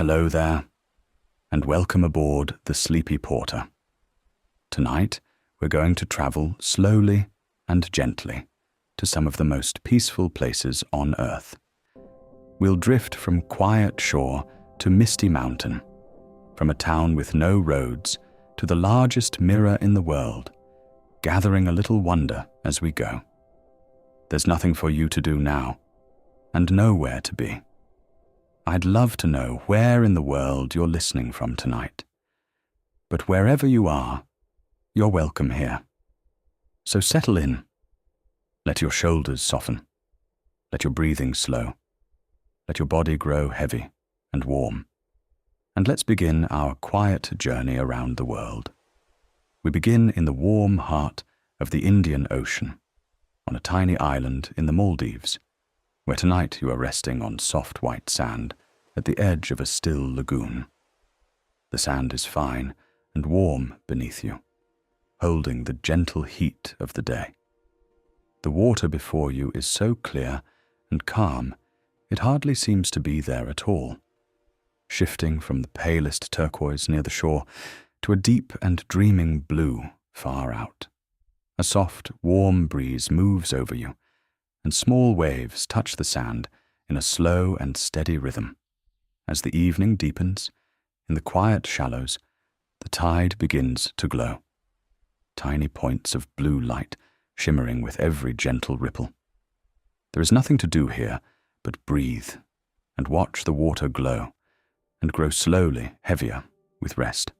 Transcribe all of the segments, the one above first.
Hello there, and welcome aboard the Sleepy Porter. Tonight, we're going to travel slowly and gently to some of the most peaceful places on Earth. We'll drift from quiet shore to misty mountain, from a town with no roads to the largest mirror in the world, gathering a little wonder as we go. There's nothing for you to do now, and nowhere to be. I'd love to know where in the world you're listening from tonight. But wherever you are, you're welcome here. So settle in. Let your shoulders soften. Let your breathing slow. Let your body grow heavy and warm. And let's begin our quiet journey around the world. We begin in the warm heart of the Indian Ocean, on a tiny island in the Maldives, where tonight you are resting on soft white sand at the edge of a still lagoon. The sand is fine and warm beneath you, holding the gentle heat of the day. The water before you is so clear and calm, it hardly seems to be there at all, shifting from the palest turquoise near the shore to a deep and dreaming blue far out. A soft, warm breeze moves over you, and small waves touch the sand in a slow and steady rhythm. As the evening deepens, in the quiet shallows, the tide begins to glow. Tiny points of blue light shimmering with every gentle ripple. There is nothing to do here but breathe and watch the water glow and grow slowly heavier with rest.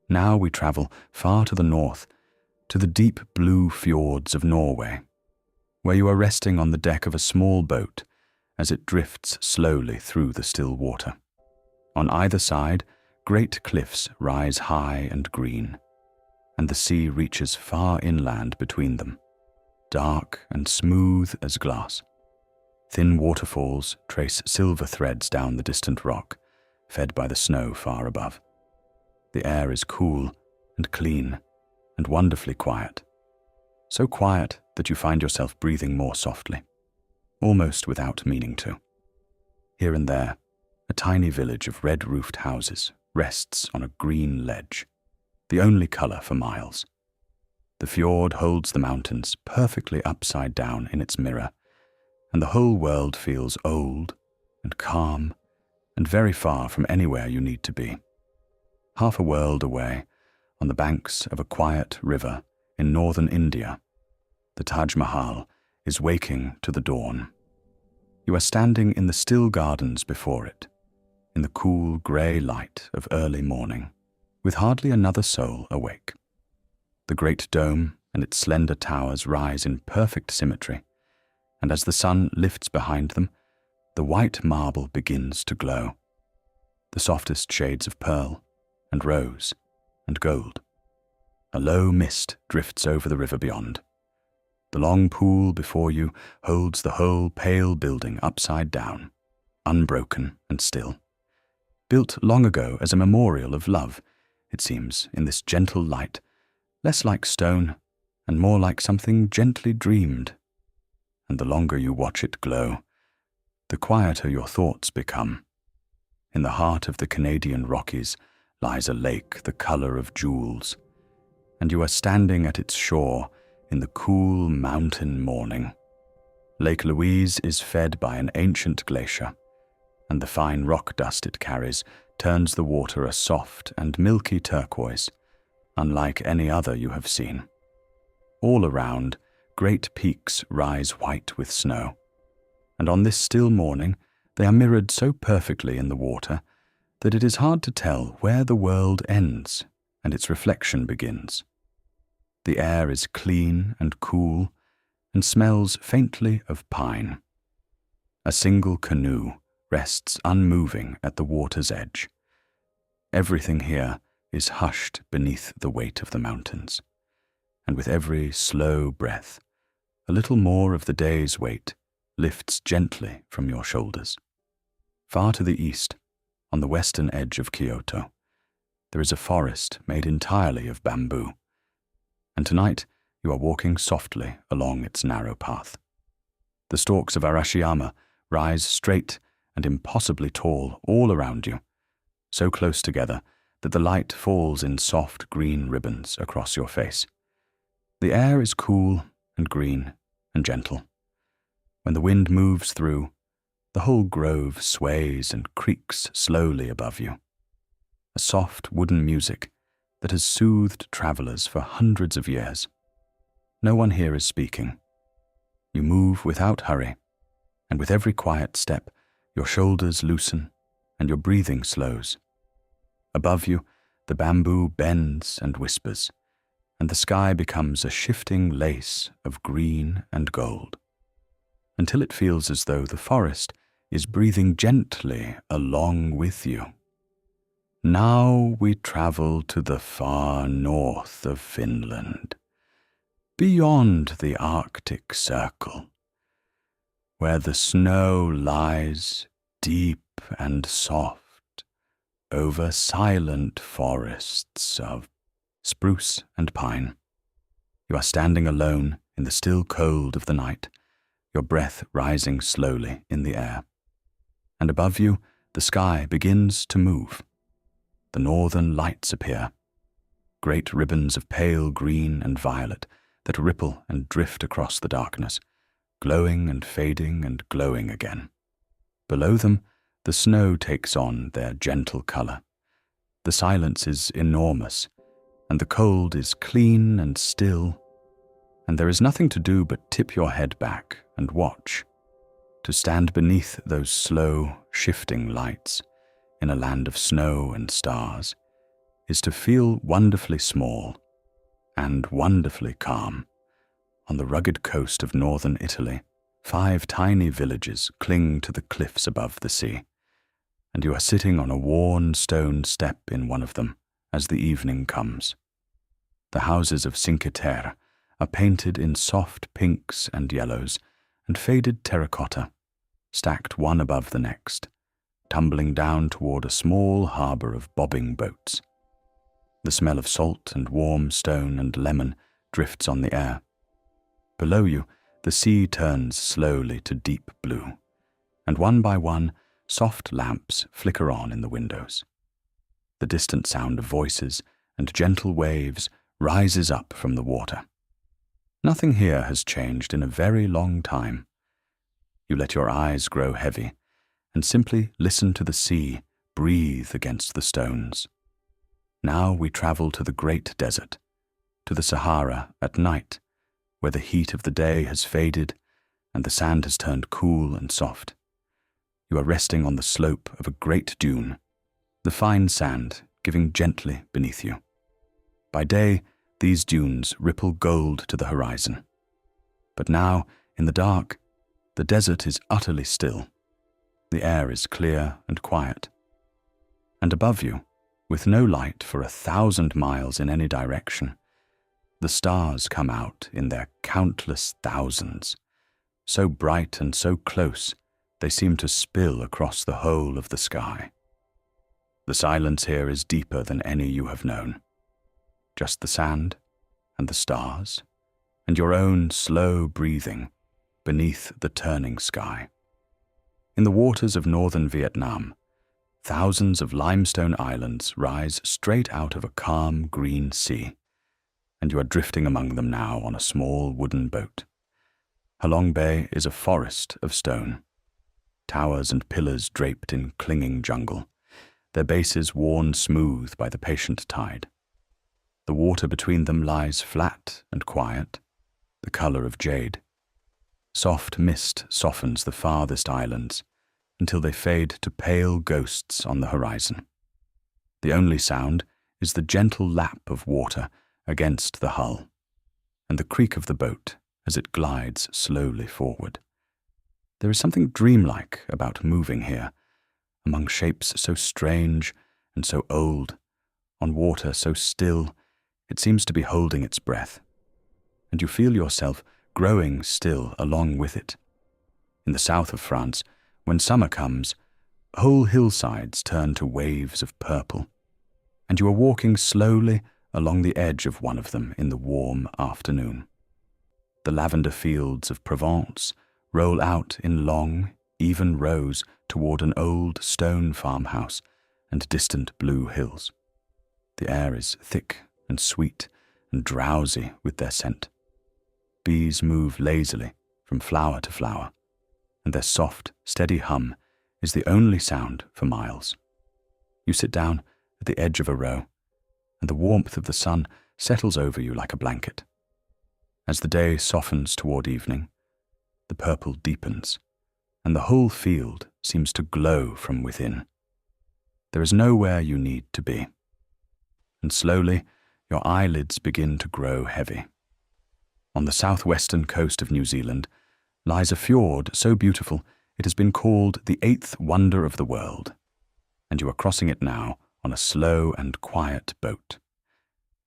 Now we travel far to the north, to the deep blue fjords of Norway, where you are resting on the deck of a small boat as it drifts slowly through the still water. On either side, great cliffs rise high and green, and the sea reaches far inland between them, dark and smooth as glass. Thin waterfalls trace silver threads down the distant rock, fed by the snow far above. The air is cool and clean and wonderfully quiet. So quiet that you find yourself breathing more softly, almost without meaning to. Here and there, a tiny village of red-roofed houses rests on a green ledge, the only color for miles. The fjord holds the mountains perfectly upside down in its mirror, and the whole world feels old and calm and very far from anywhere you need to be. Half a world away, on the banks of a quiet river in northern India, the Taj Mahal is waking to the dawn. You are standing in the still gardens before it, in the cool grey light of early morning, with hardly another soul awake. The great dome and its slender towers rise in perfect symmetry, and as the sun lifts behind them, the white marble begins to glow, the softest shades of pearl and rose and gold. A low mist drifts over the river beyond. The long pool before you holds the whole pale building upside down, unbroken and still. Built long ago as a memorial of love, it seems, in this gentle light, less like stone and more like something gently dreamed. And the longer you watch it glow, the quieter your thoughts become. In the heart of the Canadian Rockies lies a lake the color of jewels, and you are standing at its shore in the cool mountain morning. Lake Louise is fed by an ancient glacier, and the fine rock dust it carries turns the water a soft and milky turquoise, unlike any other you have seen. All around, great peaks rise white with snow, and on this still morning they are mirrored so perfectly in the water that it is hard to tell where the world ends and its reflection begins. The air is clean and cool and smells faintly of pine. A single canoe rests unmoving at the water's edge. Everything here is hushed beneath the weight of the mountains, and with every slow breath, a little more of the day's weight lifts gently from your shoulders. Far to the east, on the western edge of Kyoto, there is a forest made entirely of bamboo, and tonight you are walking softly along its narrow path. The stalks of Arashiyama rise straight and impossibly tall all around you, so close together that the light falls in soft green ribbons across your face. The air is cool and green and gentle. When the wind moves through, the whole grove sways and creaks slowly above you. A soft wooden music that has soothed travelers for hundreds of years. No one here is speaking. You move without hurry, and with every quiet step, your shoulders loosen and your breathing slows. Above you, the bamboo bends and whispers, and the sky becomes a shifting lace of green and gold, until it feels as though the forest is breathing gently along with you. Now we travel to the far north of Finland, beyond the Arctic Circle, where the snow lies deep and soft over silent forests of spruce and pine. You are standing alone in the still cold of the night, your breath rising slowly in the air. And above you, the sky begins to move. The northern lights appear, great ribbons of pale green and violet that ripple and drift across the darkness, glowing and fading and glowing again. Below them, the snow takes on their gentle color. The silence is enormous, and the cold is clean and still, and there is nothing to do but tip your head back and watch, to stand beneath those slow, shifting lights in a land of snow and stars is to feel wonderfully small and wonderfully calm. On the rugged coast of northern Italy, 5 tiny villages cling to the cliffs above the sea, and you are sitting on a worn stone step in one of them as the evening comes. The houses of Cinque Terre are painted in soft pinks and yellows and faded terracotta, stacked one above the next, tumbling down toward a small harbor of bobbing boats. The smell of salt and warm stone and lemon drifts on the air. Below you, the sea turns slowly to deep blue, and one by one, soft lamps flicker on in the windows. The distant sound of voices and gentle waves rises up from the water. Nothing here has changed in a very long time. You let your eyes grow heavy and simply listen to the sea breathe against the stones. Now we travel to the great desert, to the Sahara at night, where the heat of the day has faded and the sand has turned cool and soft. You are resting on the slope of a great dune, the fine sand giving gently beneath you. By day, these dunes ripple gold to the horizon. But now, in the dark, the desert is utterly still. The air is clear and quiet. And above you, with no light for 1,000 miles in any direction, the stars come out in their countless thousands, so bright and so close they seem to spill across the whole of the sky. The silence here is deeper than any you have known. Just the sand and the stars and your own slow breathing beneath the turning sky. In the waters of northern Vietnam, thousands of limestone islands rise straight out of a calm green sea, and you are drifting among them now on a small wooden boat. Halong Bay is a forest of stone, towers and pillars draped in clinging jungle, their bases worn smooth by the patient tide. The water between them lies flat and quiet, the color of jade. Soft mist softens the farthest islands until they fade to pale ghosts on the horizon. The only sound is the gentle lap of water against the hull, and the creak of the boat as it glides slowly forward. There is something dreamlike about moving here, among shapes so strange and so old, on water so still it seems to be holding its breath, and you feel yourself growing still along with it. In the south of France, when summer comes, whole hillsides turn to waves of purple, and you are walking slowly along the edge of one of them in the warm afternoon. The lavender fields of Provence roll out in long, even rows toward an old stone farmhouse and distant blue hills. The air is thick and sweet and drowsy with their scent. Bees move lazily from flower to flower, and their soft, steady hum is the only sound for miles. You sit down at the edge of a row, and the warmth of the sun settles over you like a blanket. As the day softens toward evening, the purple deepens, and the whole field seems to glow from within. There is nowhere you need to be, and slowly your eyelids begin to grow heavy. On the southwestern coast of New Zealand lies a fjord so beautiful it has been called the eighth wonder of the world, and you are crossing it now on a slow and quiet boat.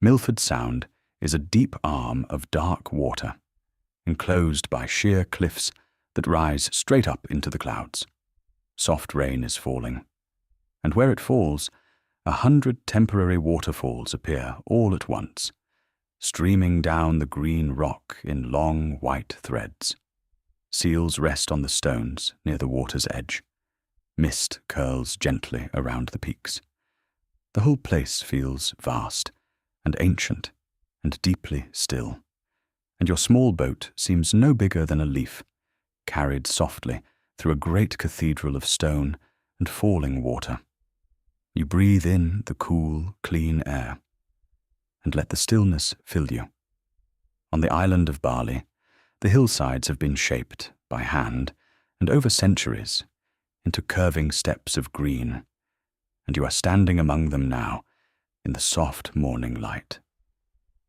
Milford Sound is a deep arm of dark water, enclosed by sheer cliffs that rise straight up into the clouds. Soft rain is falling, and where it falls, 100 temporary waterfalls appear all at once, streaming down the green rock in long white threads. Seals rest on the stones near the water's edge. Mist curls gently around the peaks. The whole place feels vast and ancient and deeply still, and your small boat seems no bigger than a leaf, carried softly through a great cathedral of stone and falling water. You breathe in the cool, clean air, and let the stillness fill you. On the island of Bali, the hillsides have been shaped by hand and over centuries into curving steps of green, and you are standing among them now in the soft morning light.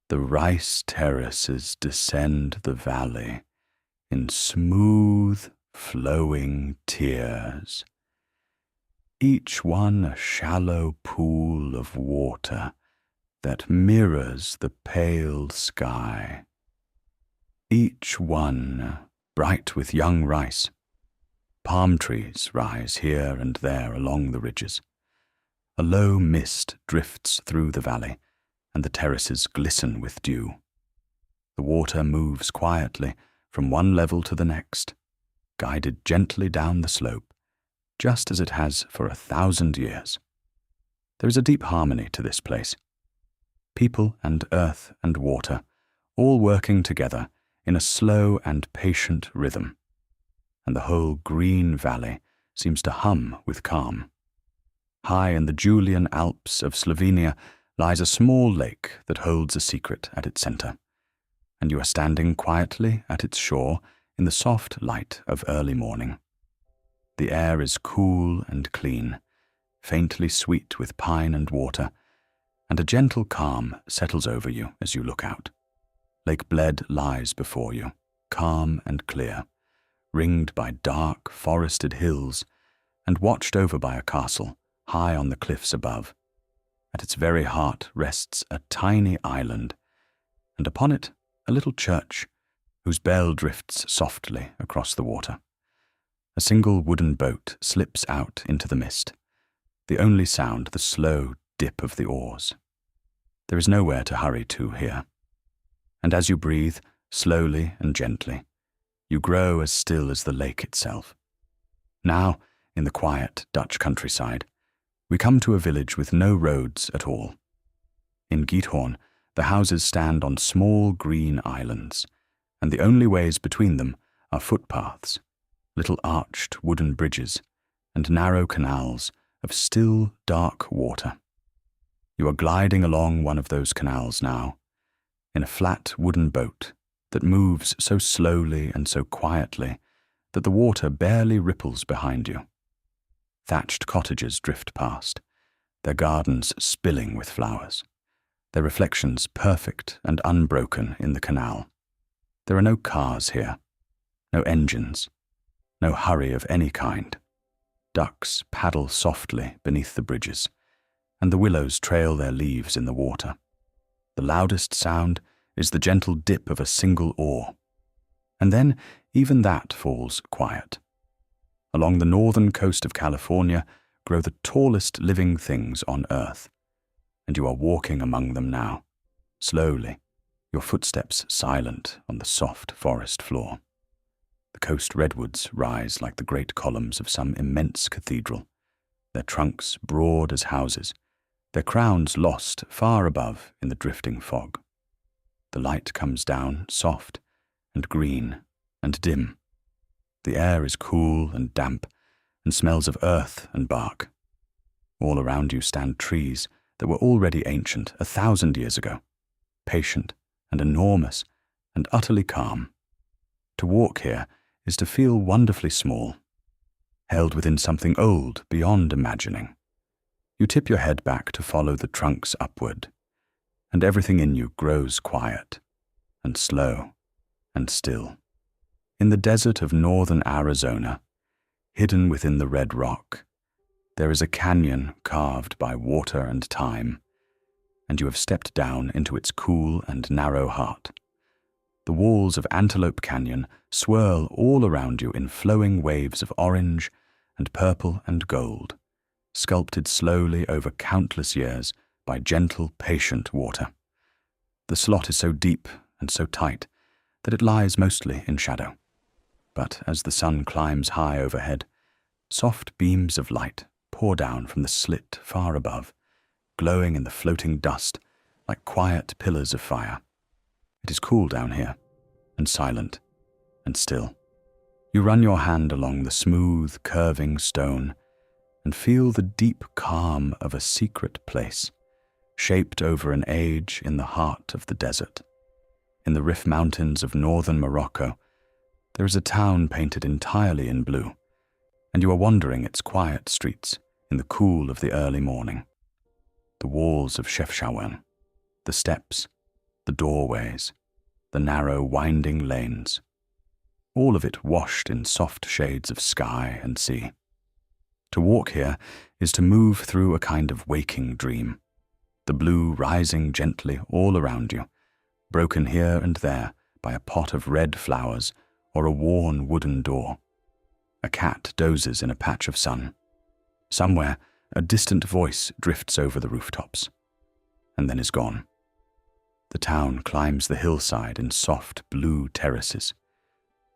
The rice terraces descend the valley in smooth, flowing tiers, each one a shallow pool of water that mirrors the pale sky. Each one bright with young rice. Palm trees rise here and there along the ridges. A low mist drifts through the valley, and the terraces glisten with dew. The water moves quietly from one level to the next, guided gently down the slope, just as it has for 1,000 years. There is a deep harmony to this place. People and earth and water, all working together in a slow and patient rhythm, and the whole green valley seems to hum with calm. High in the Julian Alps of Slovenia lies a small lake that holds a secret at its center, and you are standing quietly at its shore in the soft light of early morning. The air is cool and clean, faintly sweet with pine and water, and a gentle calm settles over you as you look out. Lake Bled lies before you, calm and clear, ringed by dark, forested hills, and watched over by a castle high on the cliffs above. At its very heart rests a tiny island, and upon it a little church, whose bell drifts softly across the water. A single wooden boat slips out into the mist, the only sound the slow dip of the oars. There is nowhere to hurry to here, and as you breathe, slowly and gently, you grow as still as the lake itself. Now, in the quiet Dutch countryside, we come to a village with no roads at all. In Giethoorn, the houses stand on small green islands, and the only ways between them are footpaths, little arched wooden bridges, and narrow canals of still, dark water. You are gliding along one of those canals now, in a flat wooden boat that moves so slowly and so quietly that the water barely ripples behind you. Thatched cottages drift past, their gardens spilling with flowers, their reflections perfect and unbroken in the canal. There are no cars here, no engines, no hurry of any kind. Ducks paddle softly beneath the bridges, and the willows trail their leaves in the water. The loudest sound is the gentle dip of a single oar, and then even that falls quiet. Along the northern coast of California grow the tallest living things on earth, and you are walking among them now, slowly, your footsteps silent on the soft forest floor. The coast redwoods rise like the great columns of some immense cathedral, their trunks broad as houses, their crowns lost far above in the drifting fog. The light comes down soft and green and dim. The air is cool and damp and smells of earth and bark. All around you stand trees that were already ancient 1,000 years ago, patient and enormous and utterly calm. To walk here is to feel wonderfully small, held within something old beyond imagining. You tip your head back to follow the trunks upward, and everything in you grows quiet and slow and still. In the desert of northern Arizona, hidden within the red rock, there is a canyon carved by water and time, and you have stepped down into its cool and narrow heart. The walls of Antelope Canyon swirl all around you in flowing waves of orange and purple and gold, sculpted slowly over countless years by gentle, patient water. The slot is so deep and so tight that it lies mostly in shadow. But as the sun climbs high overhead, soft beams of light pour down from the slit far above, glowing in the floating dust like quiet pillars of fire. It is cool down here, and silent, and still. You run your hand along the smooth, curving stone and feel the deep calm of a secret place, shaped over an age in the heart of the desert. In the Rif Mountains of northern Morocco, there is a town painted entirely in blue, and you are wandering its quiet streets in the cool of the early morning. The walls of Chefchaouen, the steps, the doorways, the narrow winding lanes, all of it washed in soft shades of sky and sea. To walk here is to move through a kind of waking dream, the blue rising gently all around you, broken here and there by a pot of red flowers or a worn wooden door. A cat dozes in a patch of sun. Somewhere, a distant voice drifts over the rooftops, and then is gone. The town climbs the hillside in soft blue terraces,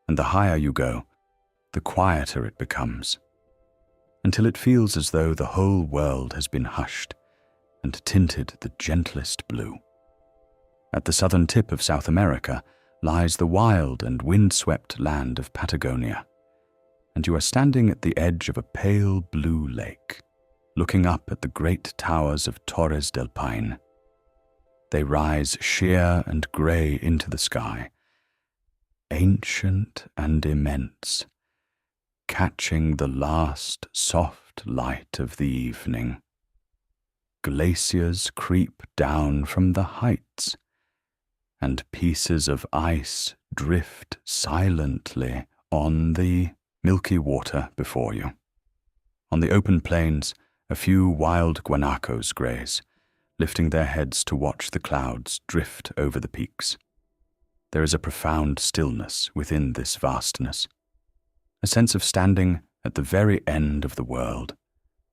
and the higher you go, the quieter it becomes, until it feels as though the whole world has been hushed and tinted the gentlest blue. At the southern tip of South America lies the wild and wind-swept land of Patagonia, and you are standing at the edge of a pale blue lake, looking up at the great towers of Torres del Paine. They rise sheer and grey into the sky, ancient and immense, catching the last soft light of the evening. Glaciers creep down from the heights, and pieces of ice drift silently on the milky water before you. On the open plains, a few wild guanacos graze, lifting their heads to watch the clouds drift over the peaks. There is a profound stillness within this vastness, a sense of standing at the very end of the world,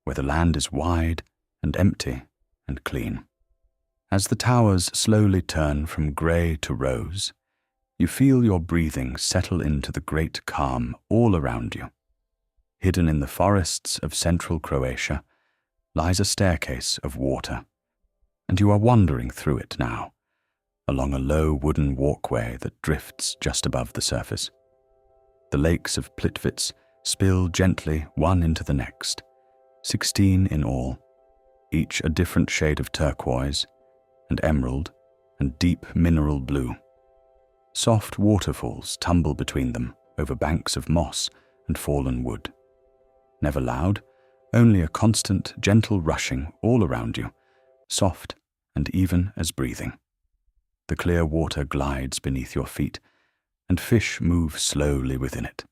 where the land is wide and empty and clean. As the towers slowly turn from grey to rose, you feel your breathing settle into the great calm all around you. Hidden in the forests of central Croatia lies a staircase of water, and you are wandering through it now, along a low wooden walkway that drifts just above the surface. The lakes of Plitvice spill gently one into the next, 16 in all, each a different shade of turquoise and emerald and deep mineral blue. Soft waterfalls tumble between them over banks of moss and fallen wood. Never loud, only a constant, gentle rushing all around you, soft and even as breathing. The clear water glides beneath your feet, and fish move slowly within it.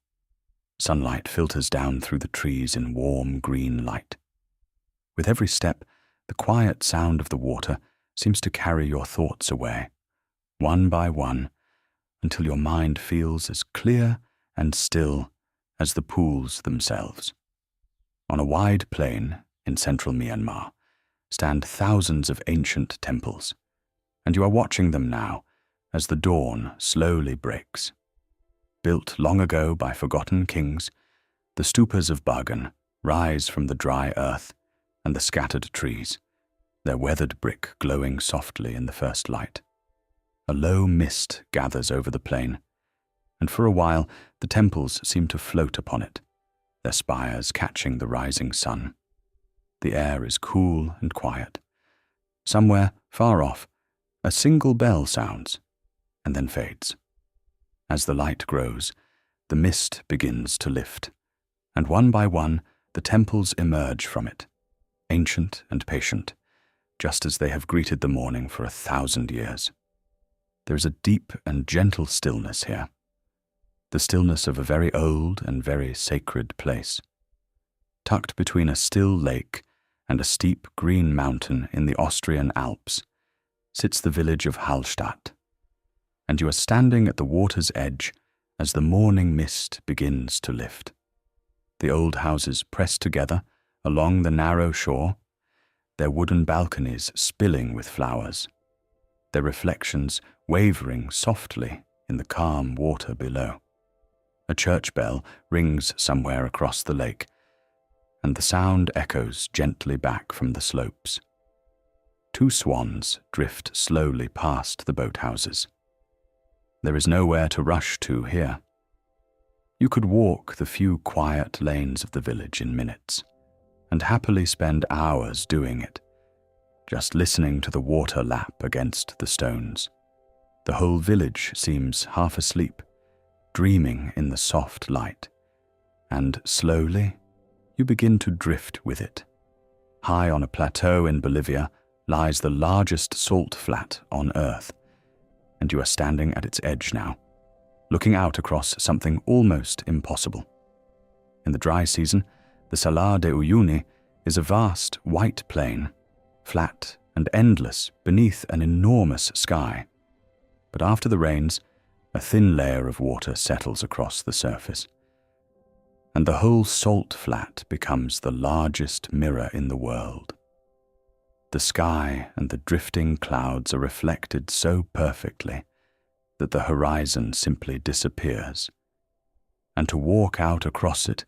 Sunlight filters down through the trees in warm green light. With every step, the quiet sound of the water seems to carry your thoughts away, one by one, until your mind feels as clear and still as the pools themselves. On a wide plain in central Myanmar stand thousands of ancient temples, and you are watching them now as the dawn slowly breaks. Built long ago by forgotten kings, the stupas of Bagan rise from the dry earth and the scattered trees, their weathered brick glowing softly in the first light. A low mist gathers over the plain, and for a while the temples seem to float upon it, their spires catching the rising sun. The air is cool and quiet. Somewhere, far off, a single bell sounds, and then fades. As the light grows, the mist begins to lift, and one by one the temples emerge from it, ancient and patient, just as they have greeted the morning for 1,000 years. There is a deep and gentle stillness here, the stillness of a very old and very sacred place. Tucked between a still lake and a steep green mountain in the Austrian Alps sits the village of Hallstatt, and you are standing at the water's edge as the morning mist begins to lift. The old houses press together along the narrow shore, their wooden balconies spilling with flowers, their reflections wavering softly in the calm water below. A church bell rings somewhere across the lake, and the sound echoes gently back from the slopes. 2 swans drift slowly past the boathouses. There is nowhere to rush to here. You could walk the few quiet lanes of the village in minutes, and happily spend hours doing it, just listening to the water lap against the stones. The whole village seems half asleep, dreaming in the soft light, and slowly you begin to drift with it. High on a plateau in Bolivia lies the largest salt flat on Earth, and you are standing at its edge now, looking out across something almost impossible. In the dry season, the Salar de Uyuni is a vast white plain, flat and endless beneath an enormous sky. But after the rains, a thin layer of water settles across the surface, and the whole salt flat becomes the largest mirror in the world. The sky and the drifting clouds are reflected so perfectly that the horizon simply disappears, and to walk out across it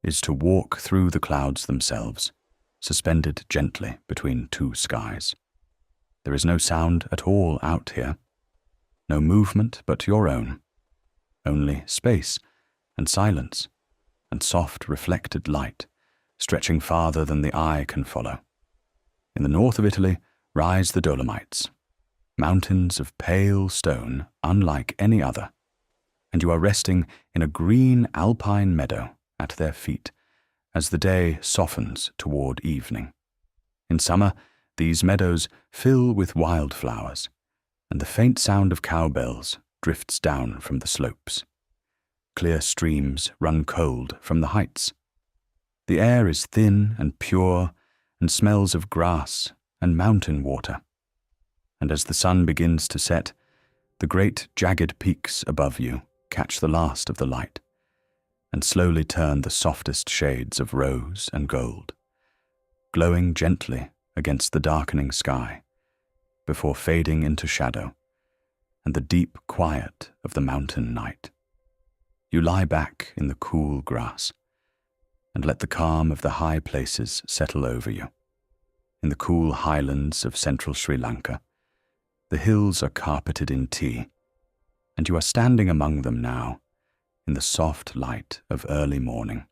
is to walk through the clouds themselves, suspended gently between 2 skies. There is no sound at all out here, no movement but your own, only space and silence and soft reflected light stretching farther than the eye can follow. In the north of Italy rise the Dolomites, mountains of pale stone unlike any other, and you are resting in a green alpine meadow at their feet as the day softens toward evening. In summer, these meadows fill with wildflowers, and the faint sound of cowbells drifts down from the slopes. Clear streams run cold from the heights. The air is thin and pure and smells of grass and mountain water. And as the sun begins to set, the great jagged peaks above you catch the last of the light and slowly turn the softest shades of rose and gold, glowing gently against the darkening sky before fading into shadow and the deep quiet of the mountain night. You lie back in the cool grass and let the calm of the high places settle over you. In the cool highlands of central Sri Lanka, the hills are carpeted in tea, and you are standing among them now in the soft light of early morning.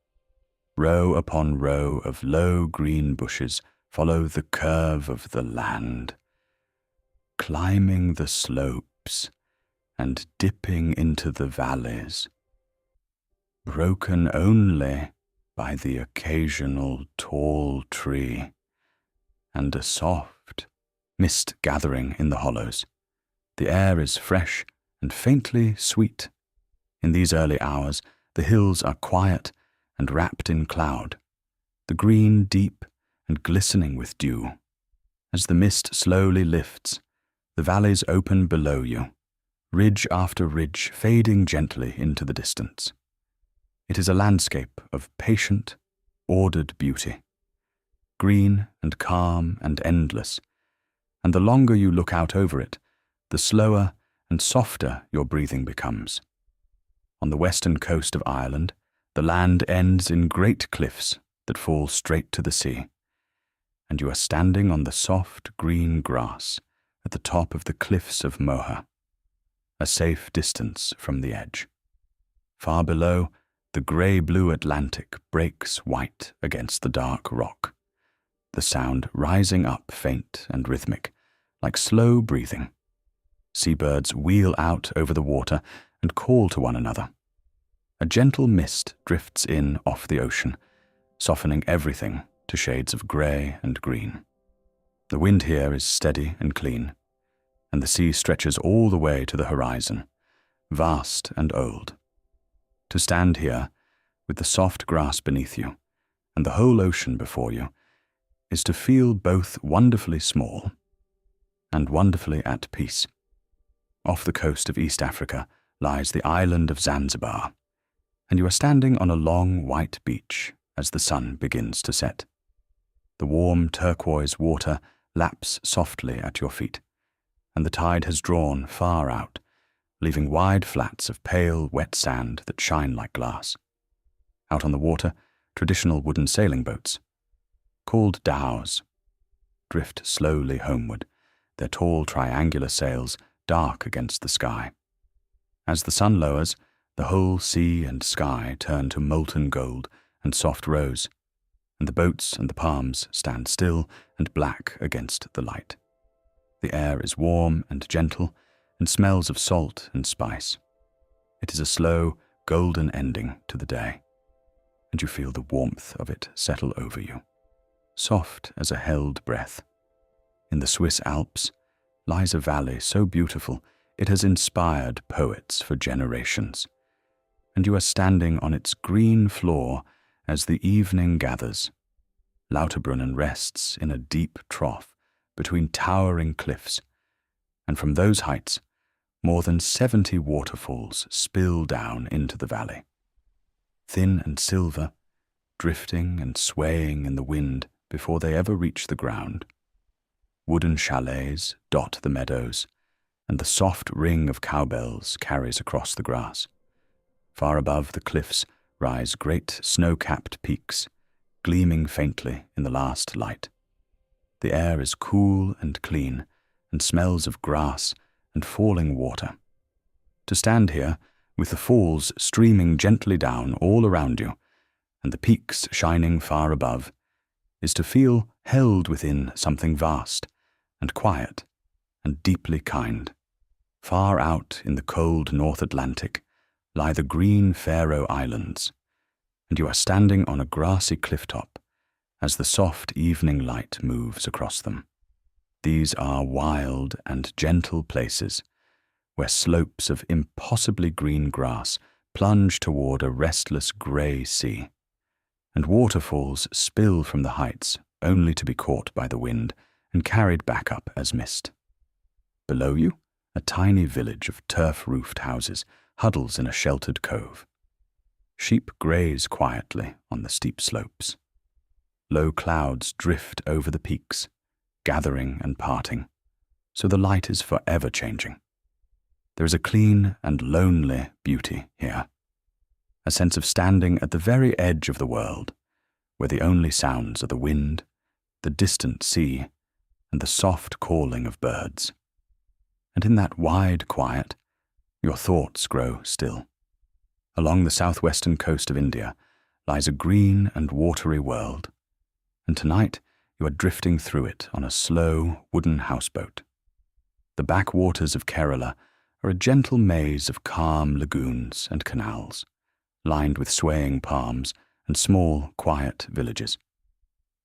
Row upon row of low green bushes follow the curve of the land, climbing the slopes and dipping into the valleys, broken only by the occasional tall tree and a soft mist gathering in the hollows. The air is fresh and faintly sweet. In these early hours, the hills are quiet and wrapped in cloud, the green deep and glistening with dew. As the mist slowly lifts, the valleys open below you, ridge after ridge fading gently into the distance. It is a landscape of patient, ordered beauty, green and calm and endless, and the longer you look out over it, the slower and softer your breathing becomes. On the western coast of Ireland, the land ends in great cliffs that fall straight to the sea, and you are standing on the soft green grass at the top of the cliffs of Moher, a safe distance from the edge. Far below, the grey-blue Atlantic breaks white against the dark rock, the sound rising up faint and rhythmic, like slow breathing. Seabirds wheel out over the water and call to one another. A gentle mist drifts in off the ocean, softening everything to shades of grey and green. The wind here is steady and clean, and the sea stretches all the way to the horizon, vast and old. To stand here, with the soft grass beneath you and the whole ocean before you, is to feel both wonderfully small and wonderfully at peace. Off the coast of East Africa lies the island of Zanzibar, and you are standing on a long white beach as the sun begins to set. The warm turquoise water laps softly at your feet, and the tide has drawn far out, leaving wide flats of pale, wet sand that shine like glass. Out on the water, traditional wooden sailing boats, called dhows, drift slowly homeward, their tall triangular sails dark against the sky. As the sun lowers, the whole sea and sky turn to molten gold and soft rose, and the boats and the palms stand still and black against the light. The air is warm and gentle and smells of salt and spice. It is a slow, golden ending to the day, and you feel the warmth of it settle over you, soft as a held breath. In the Swiss Alps lies a valley so beautiful it has inspired poets for generations, and you are standing on its green floor as the evening gathers. Lauterbrunnen rests in a deep trough between towering cliffs, and from those heights, more than 70 waterfalls spill down into the valley. Thin and silver, drifting and swaying in the wind before they ever reach the ground. Wooden chalets dot the meadows, and the soft ring of cowbells carries across the grass. Far above the cliffs rise great snow-capped peaks, gleaming faintly in the last light. The air is cool and clean, and smells of grass and falling water. To stand here, with the falls streaming gently down all around you, and the peaks shining far above, is to feel held within something vast and quiet and deeply kind. Far out in the cold North Atlantic lie the green Faroe Islands, and you are standing on a grassy clifftop as the soft evening light moves across them. These are wild and gentle places where slopes of impossibly green grass plunge toward a restless grey sea, and waterfalls spill from the heights only to be caught by the wind and carried back up as mist. Below you, a tiny village of turf-roofed houses huddles in a sheltered cove. Sheep graze quietly on the steep slopes. Low clouds drift over the peaks, gathering and parting, so the light is forever changing. There is a clean and lonely beauty here, a sense of standing at the very edge of the world, where the only sounds are the wind, the distant sea, and the soft calling of birds. And in that wide quiet, your thoughts grow still. Along the southwestern coast of India lies a green and watery world, and tonight you are drifting through it on a slow wooden houseboat. The backwaters of Kerala are a gentle maze of calm lagoons and canals, lined with swaying palms and small, quiet villages.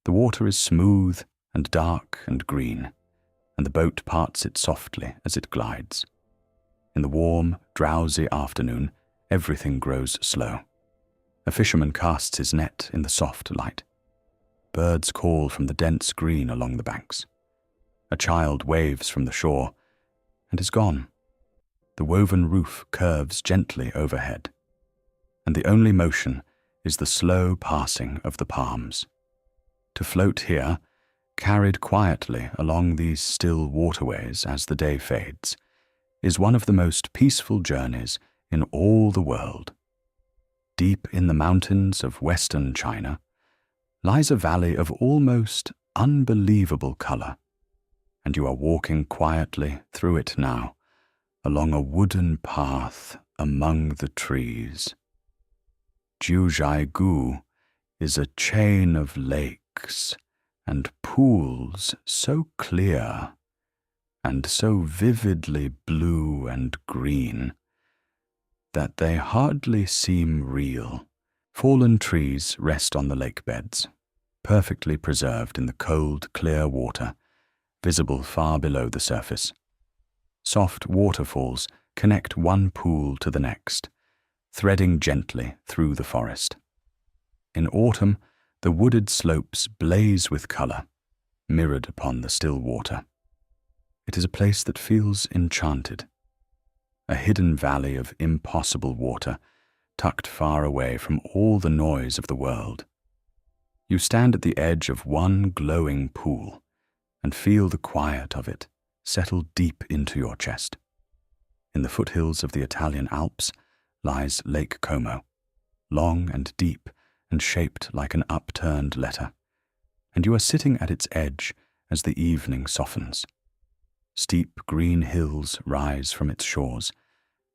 The water is smooth and dark and green, and the boat parts it softly as it glides. In the warm, drowsy afternoon, everything grows slow. A fisherman casts his net in the soft light. Birds call from the dense green along the banks. A child waves from the shore and is gone. The woven roof curves gently overhead, and the only motion is the slow passing of the palms. To float here, carried quietly along these still waterways as the day fades, is one of the most peaceful journeys in all the world. Deep in the mountains of western China, lies a valley of almost unbelievable color, and you are walking quietly through it now, along a wooden path among the trees. Jiuzhaigu is a chain of lakes and pools so clear and so vividly blue and green that they hardly seem real. Fallen trees rest on the lake beds, perfectly preserved in the cold, clear water, visible far below the surface. Soft waterfalls connect one pool to the next, threading gently through the forest. In autumn, the wooded slopes blaze with color, mirrored upon the still water. It is a place that feels enchanted, a hidden valley of impossible water, tucked far away from all the noise of the world. You stand at the edge of one glowing pool and feel the quiet of it settle deep into your chest. In the foothills of the Italian Alps lies Lake Como, long and deep and shaped like an upturned letter, and you are sitting at its edge as the evening softens. Steep green hills rise from its shores,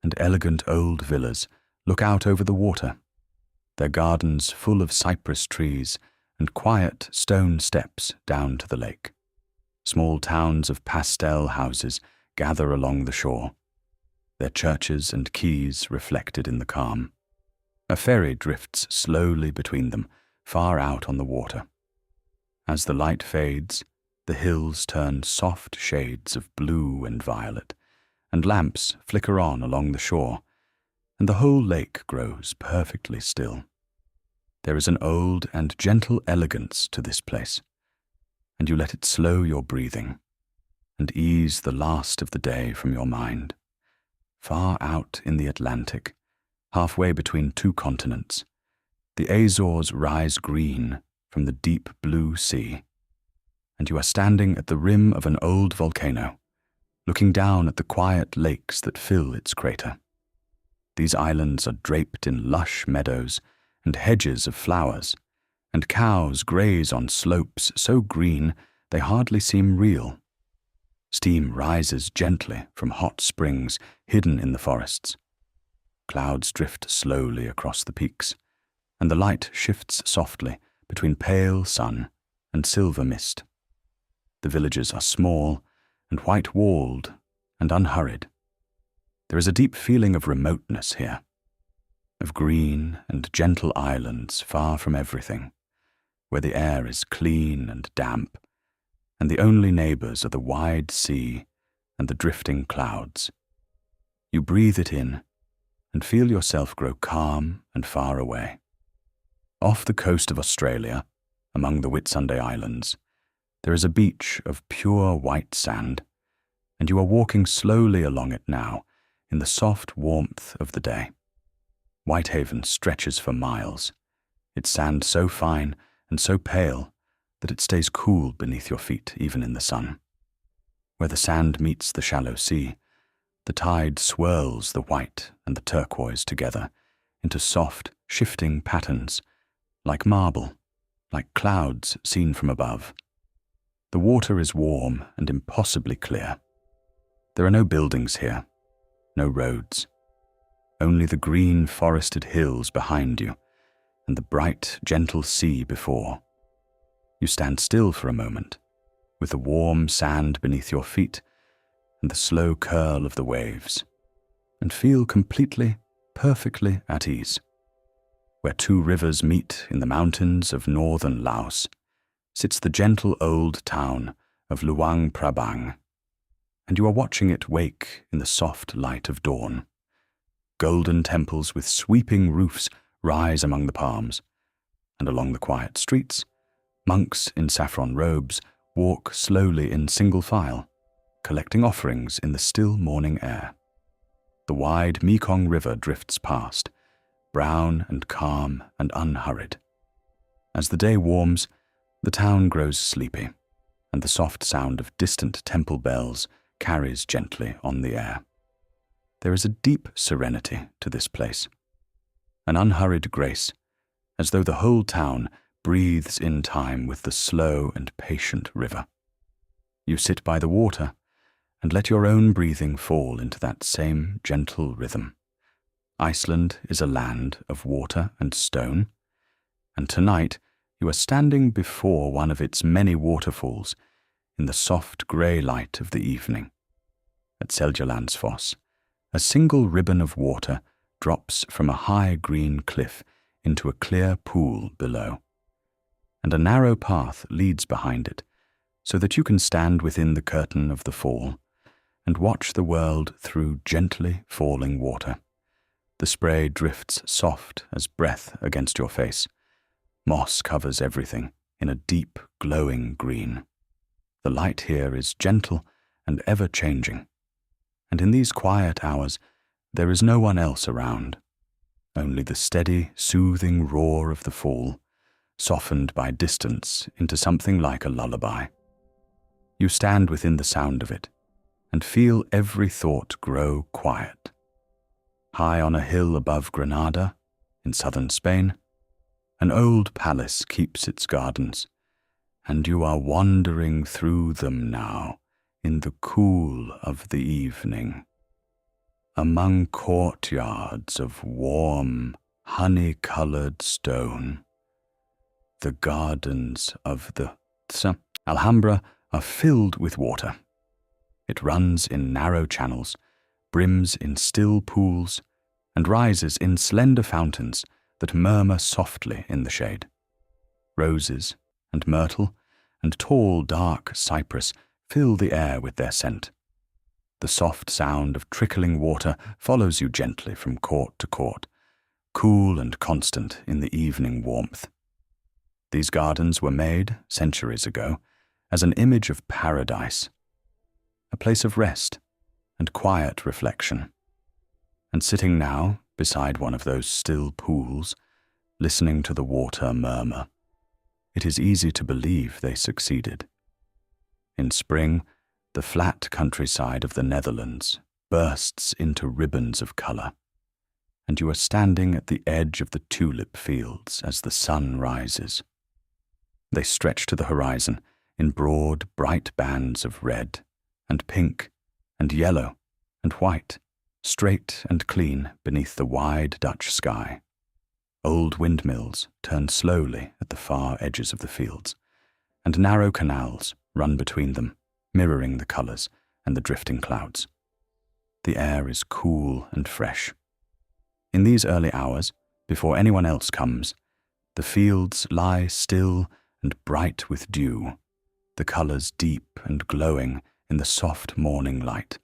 and elegant old villas look out over the water, their gardens full of cypress trees and quiet stone steps down to the lake. Small towns of pastel houses gather along the shore, their churches and quays reflected in the calm. A ferry drifts slowly between them, far out on the water. As the light fades, the hills turn soft shades of blue and violet, and lamps flicker on along the shore, and the whole lake grows perfectly still. There is an old and gentle elegance to this place, and you let it slow your breathing and ease the last of the day from your mind. Far out in the Atlantic, halfway between two continents, the Azores rise green from the deep blue sea, and you are standing at the rim of an old volcano, looking down at the quiet lakes that fill its crater. These islands are draped in lush meadows and hedges of flowers, and cows graze on slopes so green they hardly seem real. Steam rises gently from hot springs hidden in the forests. Clouds drift slowly across the peaks, and the light shifts softly between pale sun and silver mist. The villages are small and white-walled and unhurried. There is a deep feeling of remoteness here, of green and gentle islands far from everything, where the air is clean and damp, and the only neighbors are the wide sea and the drifting clouds. You breathe it in and feel yourself grow calm and far away. Off the coast of Australia, among the Whitsunday Islands, there is a beach of pure white sand, and you are walking slowly along it now in the soft warmth of the day. Whitehaven stretches for miles, its sand so fine and so pale that it stays cool beneath your feet even in the sun. Where the sand meets the shallow sea, the tide swirls the white and the turquoise together into soft, shifting patterns, like marble, like clouds seen from above. The water is warm and impossibly clear. There are no buildings here, no roads, only the green forested hills behind you and the bright, gentle sea before. You stand still for a moment, with the warm sand beneath your feet and the slow curl of the waves, and feel completely, perfectly at ease. Where two rivers meet in the mountains of northern Laos sits the gentle old town of Luang Prabang, and you are watching it wake in the soft light of dawn. Golden temples with sweeping roofs rise among the palms, and along the quiet streets, monks in saffron robes walk slowly in single file, collecting offerings in the still morning air. The wide Mekong River drifts past, brown and calm and unhurried. As the day warms, the town grows sleepy, and the soft sound of distant temple bells carries gently on the air. There is a deep serenity to this place, an unhurried grace, as though the whole town breathes in time with the slow and patient river. You sit by the water and let your own breathing fall into that same gentle rhythm. Iceland is a land of water and stone, and tonight you are standing before one of its many waterfalls in the soft grey light of the evening. At Seljalandsfoss, a single ribbon of water drops from a high green cliff into a clear pool below, and a narrow path leads behind it, so that you can stand within the curtain of the fall and watch the world through gently falling water. The spray drifts soft as breath against your face. Moss covers everything in a deep, glowing green. The light here is gentle and ever-changing, and in these quiet hours there is no one else around, only the steady, soothing roar of the fall, softened by distance into something like a lullaby. You stand within the sound of it, and feel every thought grow quiet. High on a hill above Granada, in southern Spain, an old palace keeps its gardens, and you are wandering through them now in the cool of the evening, among courtyards of warm, honey-coloured stone. The gardens of the Alhambra are filled with water. It runs in narrow channels, brims in still pools, and rises in slender fountains that murmur softly in the shade. Roses and myrtle and tall dark cypress fill the air with their scent. The soft sound of trickling water follows you gently from court to court, cool and constant in the evening warmth. These gardens were made, centuries ago, as an image of paradise, a place of rest and quiet reflection. And sitting now beside one of those still pools, listening to the water murmur, it is easy to believe they succeeded. In spring, the flat countryside of the Netherlands bursts into ribbons of colour, and you are standing at the edge of the tulip fields as the sun rises. They stretch to the horizon in broad, bright bands of red and pink and yellow and white, straight and clean beneath the wide Dutch sky. Old windmills turn slowly at the far edges of the fields, and narrow canals run between them, mirroring the colours and the drifting clouds. The air is cool and fresh. In these early hours, before anyone else comes, the fields lie still and bright with dew, the colours deep and glowing in the soft morning light.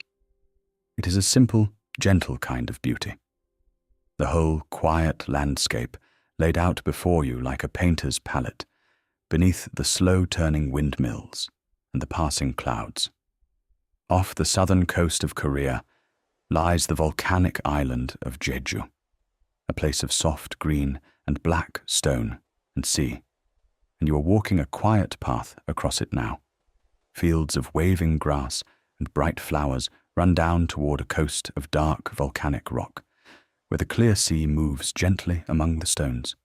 It is a simple, gentle kind of beauty. The whole quiet landscape laid out before you like a painter's palette, beneath the slow-turning windmills and the passing clouds. Off the southern coast of Korea lies the volcanic island of Jeju, a place of soft green and black stone and sea, and you are walking a quiet path across it now. Fields of waving grass and bright flowers run down toward a coast of dark volcanic rock, where the clear sea moves gently among the stones.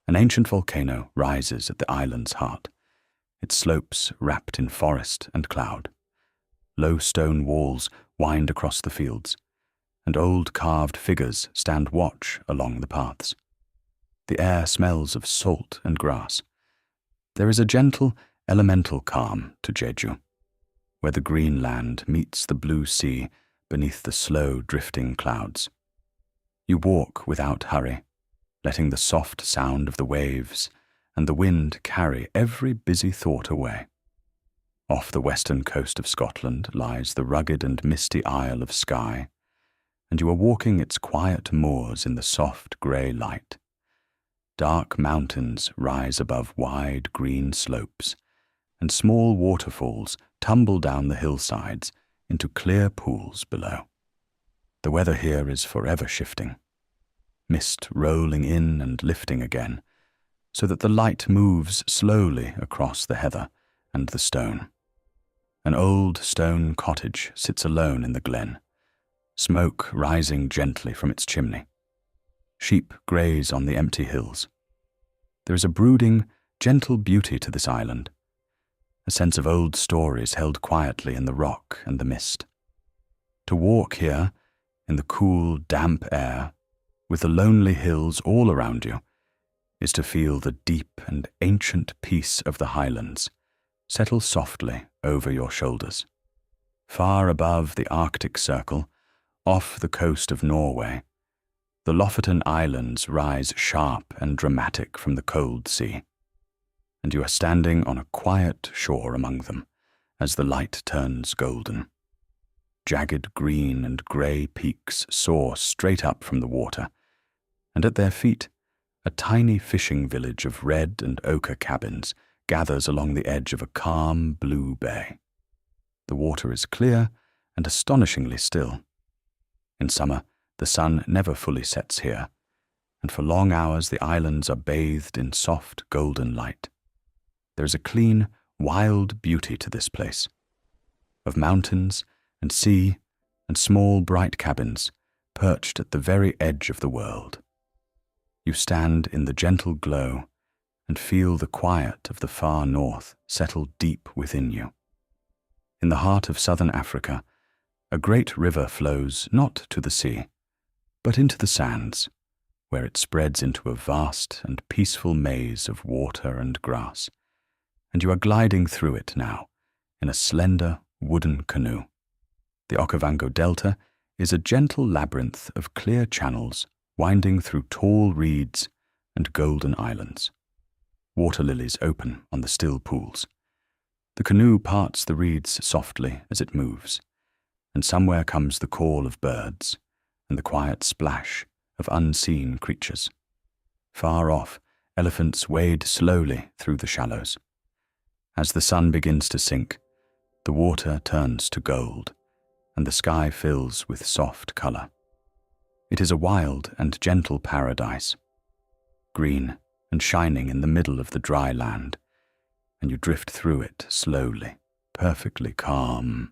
An ancient volcano rises at the island's heart, its slopes wrapped in forest and cloud. Low stone walls wind across the fields, and old carved figures stand watch along the paths. The air smells of salt and grass. There is a gentle, elemental calm to Jeju, where the green land meets the blue sea beneath the slow drifting clouds. You walk without hurry, letting the soft sound of the waves and the wind carry every busy thought away. Off the western coast of Scotland lies the rugged and misty Isle of Skye, and you are walking its quiet moors in the soft grey light. Dark mountains rise above wide green slopes, and small waterfalls tumble down the hillsides into clear pools below. The weather here is forever shifting, mist rolling in and lifting again, so that the light moves slowly across the heather and the stone. An old stone cottage sits alone in the glen, smoke rising gently from its chimney. Sheep graze on the empty hills. There is a brooding, gentle beauty to this island, a sense of old stories held quietly in the rock and the mist. To walk here, in the cool, damp air, with the lonely hills all around you, is to feel the deep and ancient peace of the highlands settle softly over your shoulders. Far above the Arctic Circle, off the coast of Norway, the Lofoten Islands rise sharp and dramatic from the cold sea, and you are standing on a quiet shore among them as the light turns golden. Jagged green and grey peaks soar straight up from the water, and at their feet, a tiny fishing village of red and ochre cabins gathers along the edge of a calm blue bay. The water is clear and astonishingly still. In summer, the sun never fully sets here, and for long hours the islands are bathed in soft golden light. There is a clean, wild beauty to this place, of mountains and sea and small bright cabins perched at the very edge of the world. You stand in the gentle glow and feel the quiet of the far north settle deep within you. In the heart of southern Africa, a great river flows not to the sea, but into the sands, where it spreads into a vast and peaceful maze of water and grass, and you are gliding through it now in a slender wooden canoe. The Okavango Delta is a gentle labyrinth of clear channels winding through tall reeds and golden islands. Water lilies open on the still pools. The canoe parts the reeds softly as it moves, and somewhere comes the call of birds and the quiet splash of unseen creatures. Far off, elephants wade slowly through the shallows. As the sun begins to sink, the water turns to gold, and the sky fills with soft color. It is a wild and gentle paradise, green and shining in the middle of the dry land, and you drift through it slowly, perfectly calm.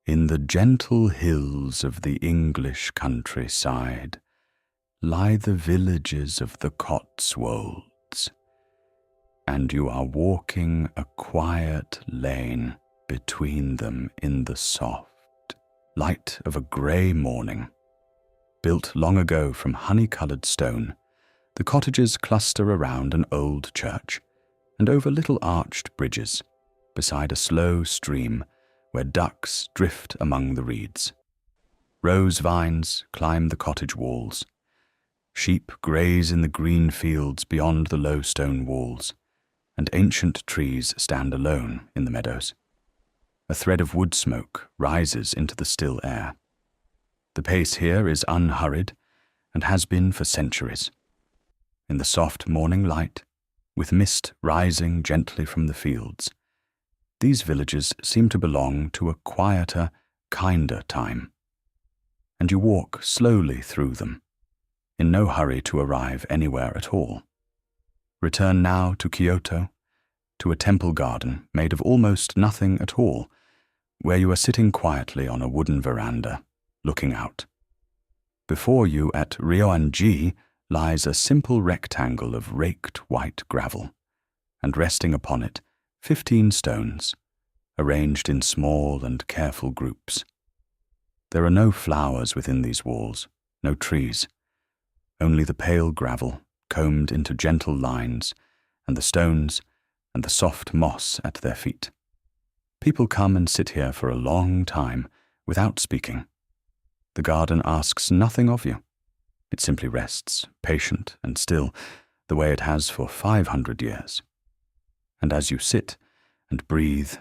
In the gentle hills of the English countryside lie the villages of the Cotswolds, and you are walking a quiet lane between them in the soft light of a grey morning. Built long ago from honey-coloured stone, the cottages cluster around an old church and over little arched bridges beside a slow stream where ducks drift among the reeds. Rose vines climb the cottage walls. Sheep graze in the green fields beyond the low stone walls, and ancient trees stand alone in the meadows. A thread of wood smoke rises into the still air. The pace here is unhurried and has been for centuries. In the soft morning light, with mist rising gently from the fields, these villages seem to belong to a quieter, kinder time. And you walk slowly through them, in no hurry to arrive anywhere at all. Return now to Kyoto, to a temple garden made of almost nothing at all, where you are sitting quietly on a wooden veranda, looking out. Before you at Ryoanji lies a simple rectangle of raked white gravel, and resting upon it 15 stones, arranged in small and careful groups. There are no flowers within these walls, no trees, only the pale gravel combed into gentle lines, and the stones and the soft moss at their feet. People come and sit here for a long time without speaking. The garden asks nothing of you. It simply rests, patient and still, the way it has for 500 years. And as you sit and breathe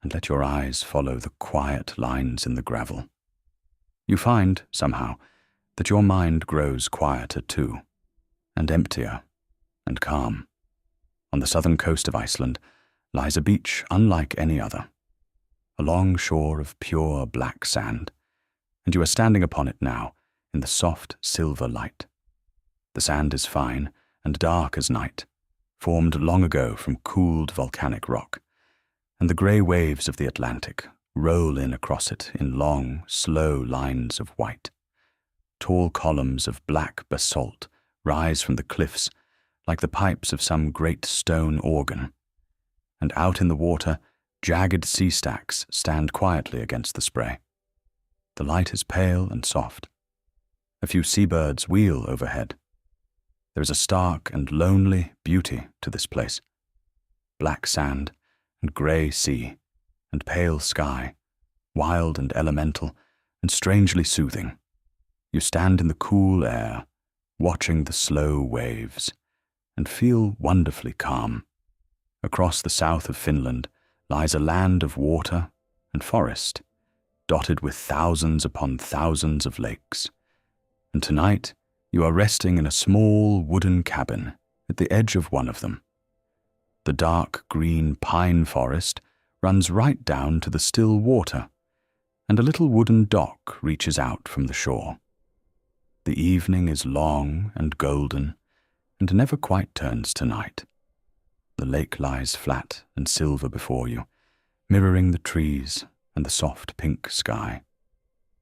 and let your eyes follow the quiet lines in the gravel, you find, somehow, that your mind grows quieter too, and emptier and calm. On the southern coast of Iceland lies a beach unlike any other, a long shore of pure black sand, and you are standing upon it now in the soft silver light. The sand is fine and dark as night, formed long ago from cooled volcanic rock, and the grey waves of the Atlantic roll in across it in long, slow lines of white. Tall columns of black basalt rise from the cliffs like the pipes of some great stone organ. And out in the water, jagged sea stacks stand quietly against the spray. The light is pale and soft. A few seabirds wheel overhead. There is a stark and lonely beauty to this place. Black sand and grey sea and pale sky, wild and elemental and strangely soothing. You stand in the cool air, watching the slow waves, and feel wonderfully calm. Across the south of Finland lies a land of water and forest, dotted with thousands upon thousands of lakes. And tonight you are resting in a small wooden cabin at the edge of one of them. The dark green pine forest runs right down to the still water, and a little wooden dock reaches out from the shore. The evening is long and golden, and never quite turns to night. The lake lies flat and silver before you, mirroring the trees and the soft pink sky.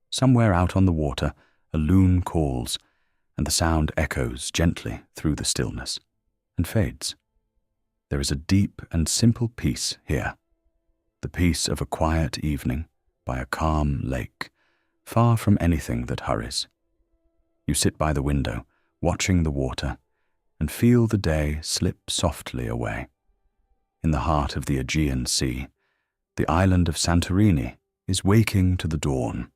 Somewhere out on the water, a loon calls, and the sound echoes gently through the stillness and fades. There is a deep and simple peace here, the peace of a quiet evening by a calm lake, far from anything that hurries. You sit by the window, watching the water, and feel the day slip softly away. In the heart of the Aegean Sea, the island of Santorini is waking to the dawn,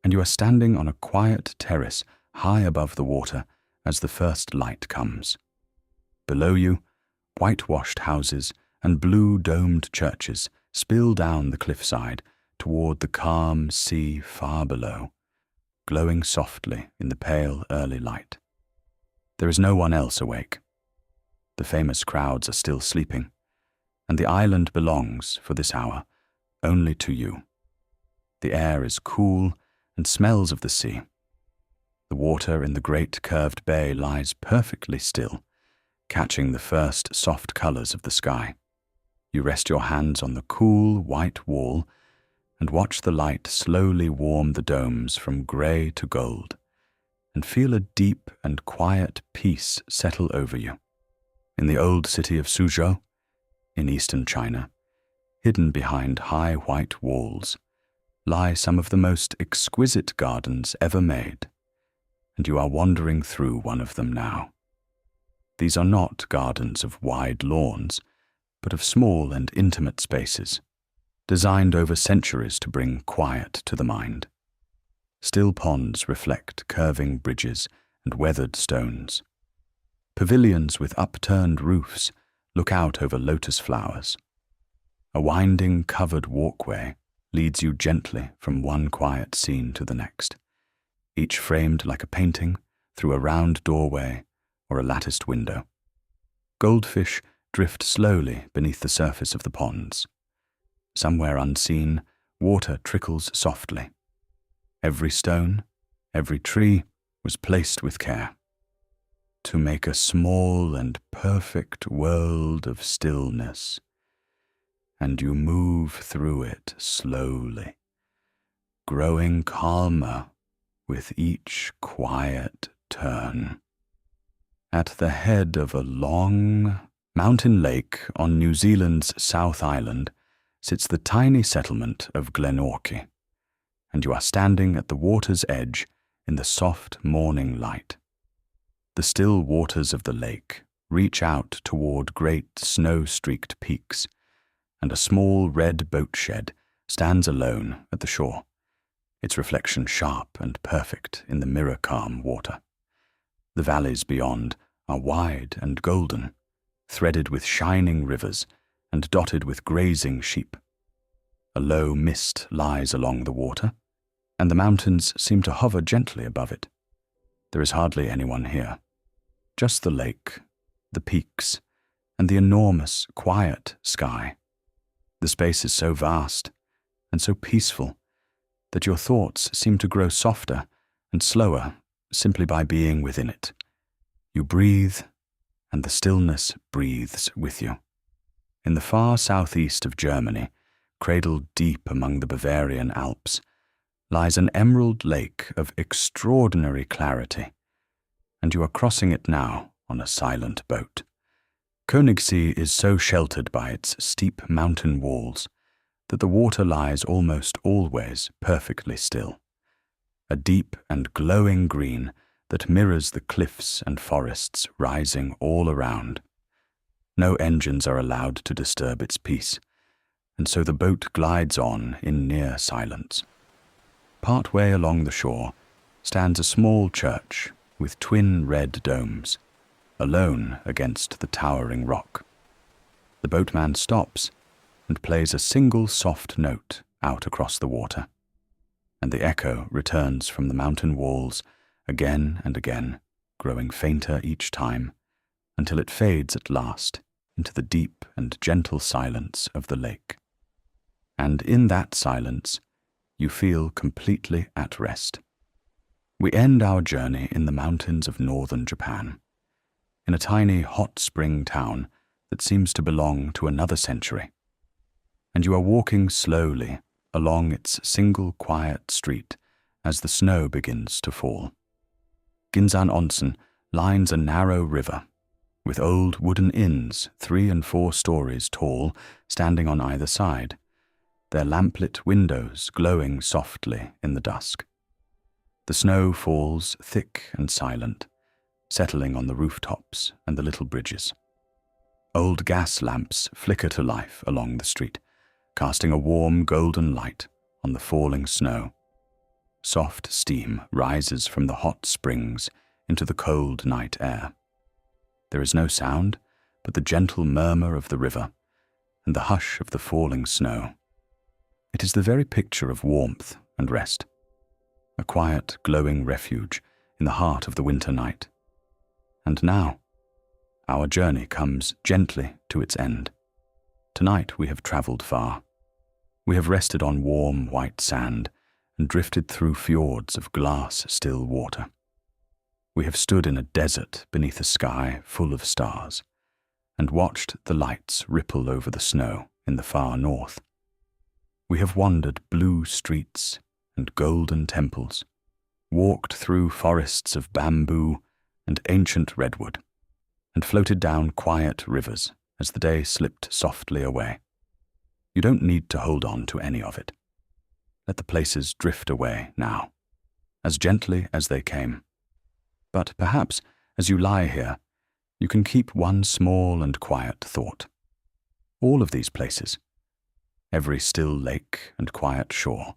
and you are standing on a quiet terrace high above the water as the first light comes. Below you, whitewashed houses and blue-domed churches spill down the cliffside toward the calm sea far below, glowing softly in the pale early light. There is no one else awake. The famous crowds are still sleeping, and the island belongs, for this hour, only to you. The air is cool and smells of the sea. The water in the great curved bay lies perfectly still, catching the first soft colors of the sky. You rest your hands on the cool white wall and watch the light slowly warm the domes from gray to gold, and feel a deep and quiet peace settle over you. In the old city of Suzhou, in eastern China, hidden behind high white walls, lie some of the most exquisite gardens ever made, and you are wandering through one of them now. These are not gardens of wide lawns, but of small and intimate spaces, designed over centuries to bring quiet to the mind. Still ponds reflect curving bridges and weathered stones. Pavilions with upturned roofs look out over lotus flowers. A winding covered walkway leads you gently from one quiet scene to the next, each framed like a painting through a round doorway or a latticed window. Goldfish drift slowly beneath the surface of the ponds. Somewhere unseen, water trickles softly. Every stone, every tree was placed with care to make a small and perfect world of stillness, and you move through it slowly, growing calmer with each quiet turn. At the head of a long mountain lake on New Zealand's South Island sits the tiny settlement of Glenorchy, and you are standing at the water's edge in the soft morning light. The still waters of the lake reach out toward great snow-streaked peaks, and a small red boat shed stands alone at the shore, its reflection sharp and perfect in the mirror-calm water. The valleys beyond are wide and golden, threaded with shining rivers and dotted with grazing sheep. A low mist lies along the water, and the mountains seem to hover gently above it. There is hardly anyone here. Just the lake, the peaks, and the enormous, quiet sky. The space is so vast and so peaceful that your thoughts seem to grow softer and slower simply by being within it. You breathe, and the stillness breathes with you. In the far southeast of Germany, cradled deep among the Bavarian Alps, lies an emerald lake of extraordinary clarity, and you are crossing it now on a silent boat. Königssee is so sheltered by its steep mountain walls that the water lies almost always perfectly still, a deep and glowing green that mirrors the cliffs and forests rising all around. No engines are allowed to disturb its peace, and so the boat glides on in near silence. Part way along the shore stands a small church with twin red domes, alone against the towering rock. The boatman stops and plays a single soft note out across the water, and the echo returns from the mountain walls again and again, growing fainter each time, until it fades at last into the deep and gentle silence of the lake. And in that silence, you feel completely at rest. We end our journey in the mountains of northern Japan, in a tiny hot spring town that seems to belong to another century, and you are walking slowly along its single quiet street as the snow begins to fall. Ginzan Onsen lines a narrow river, with old wooden inns 3 and 4 stories tall standing on either side, their lamplit windows glowing softly in the dusk. The snow falls thick and silent, settling on the rooftops and the little bridges. Old gas lamps flicker to life along the street, casting a warm golden light on the falling snow. Soft steam rises from the hot springs into the cold night air. There is no sound but the gentle murmur of the river and the hush of the falling snow. It is the very picture of warmth and rest, a quiet, glowing refuge in the heart of the winter night. And now, our journey comes gently to its end. Tonight we have traveled far. We have rested on warm, white sand and drifted through fjords of glass-still water. We have stood in a desert beneath a sky full of stars and watched the lights ripple over the snow in the far north. We have wandered blue streets and golden temples, walked through forests of bamboo and ancient redwood, and floated down quiet rivers as the day slipped softly away. You don't need to hold on to any of it. Let the places drift away now, as gently as they came. But perhaps, as you lie here, you can keep one small and quiet thought. All of these places, every still lake and quiet shore,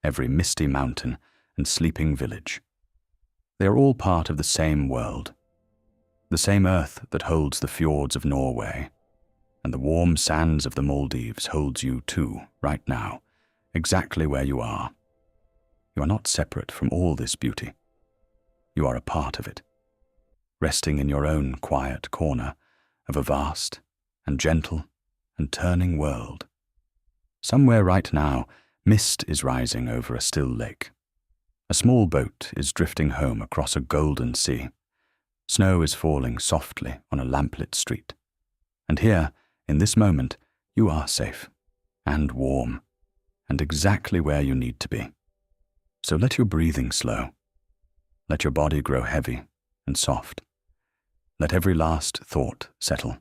every misty mountain and sleeping village, they are all part of the same world, the same earth that holds the fjords of Norway, and the warm sands of the Maldives holds you too, right now, exactly where you are. You are not separate from all this beauty. You are a part of it, resting in your own quiet corner of a vast and gentle and turning world. Somewhere right now, mist is rising over a still lake. A small boat is drifting home across a golden sea. Snow is falling softly on a lamplit street. And here, in this moment, you are safe and warm and exactly where you need to be. So let your breathing slow. Let your body grow heavy and soft. Let every last thought settle,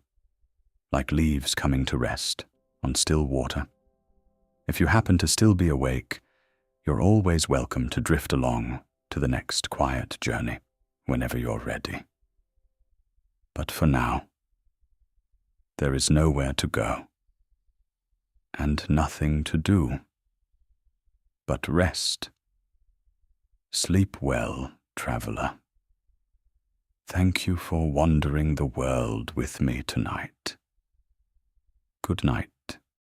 like leaves coming to rest on still water. If you happen to still be awake, you're always welcome to drift along to the next quiet journey whenever you're ready. But for now, there is nowhere to go and nothing to do but rest. Sleep well, traveler. Thank you for wandering the world with me tonight. Good night.